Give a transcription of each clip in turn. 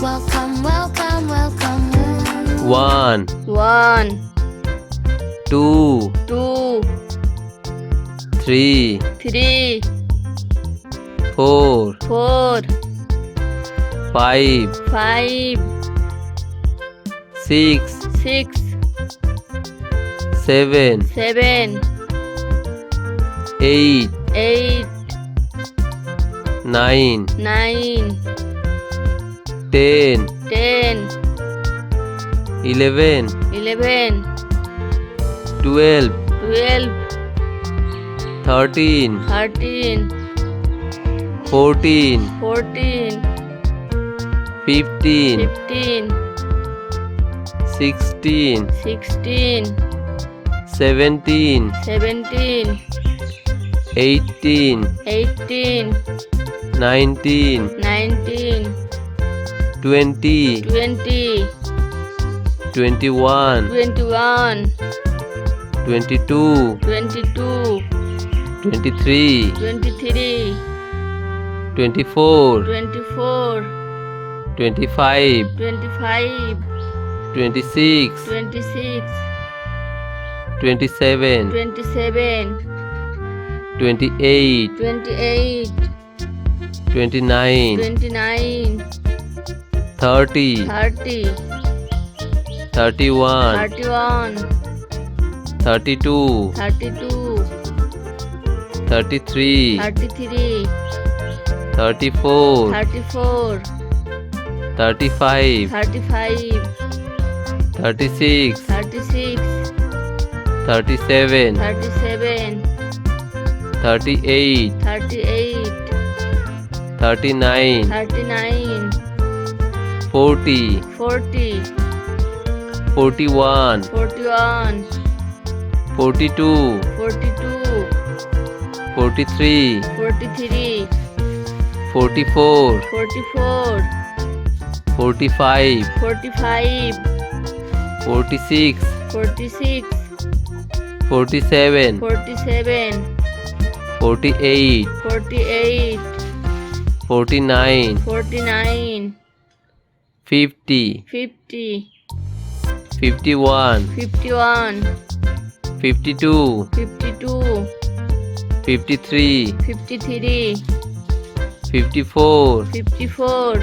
Welcome, welcome, welcome. 1 1, 2 2, 3 3, 4 4, 5 5, 6 6, 7 7, 8 8, 9 9, 10 10, 11 11, 12 12, 13 13, 14 14, 15 15, 16 16, 17 17, 18 18, 19 19, 20 20, 21 21, 22 22, 23 23, 24 24, 25 25, 26 26, 27 27, 28 28, 29 29, 30 30, 31 31, 32 32, 33 33, 34 34, 35 35, 36 36, 37 37, 38 38, 39 39, 40 40, 41 41, 42 42, 43 43, 44 44, 45 45, 46 46, 47 47, 48 48, 49 49, 50 50, 51 51, 52 52, 53 53, 54 54,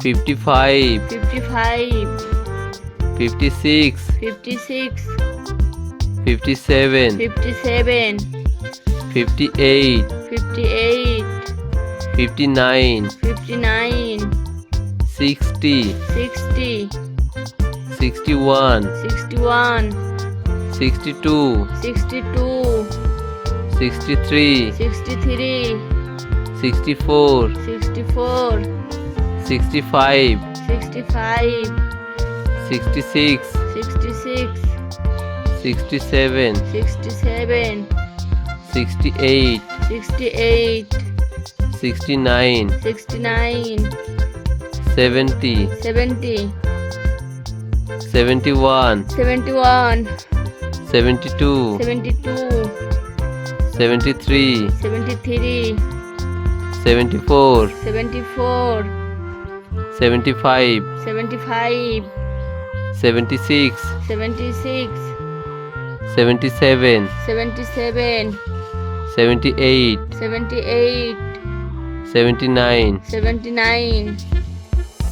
55 55, 56 56, 57 57, 58 58, 59 59, 60 60, 61 61, 62 62, 63 63, 64 64, 65 65, 66 66, 67 67, 68 68, 69 69, 70 70, 71 71, 72 72, 73 73, 74 74, 75 75, 76 76, 77 77, 78 78, 79 79,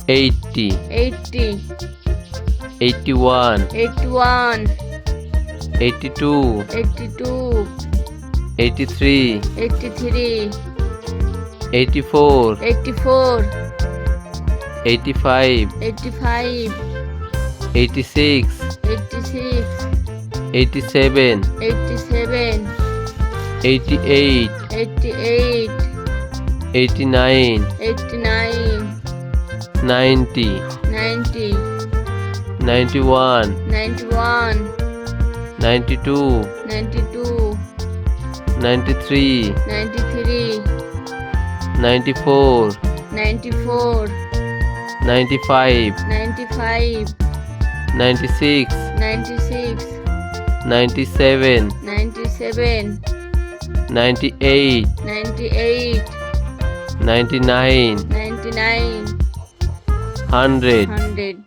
80 80, 81 81, 82 82, 83 83, 84 84, 85 85, 86 86, 87 87, 88 88, 89 89, 90 90, 91 91, 92 92, 93 93, 94 94, 95 95, 96 96, 97 97, 98 98, 99 99, 100, 100,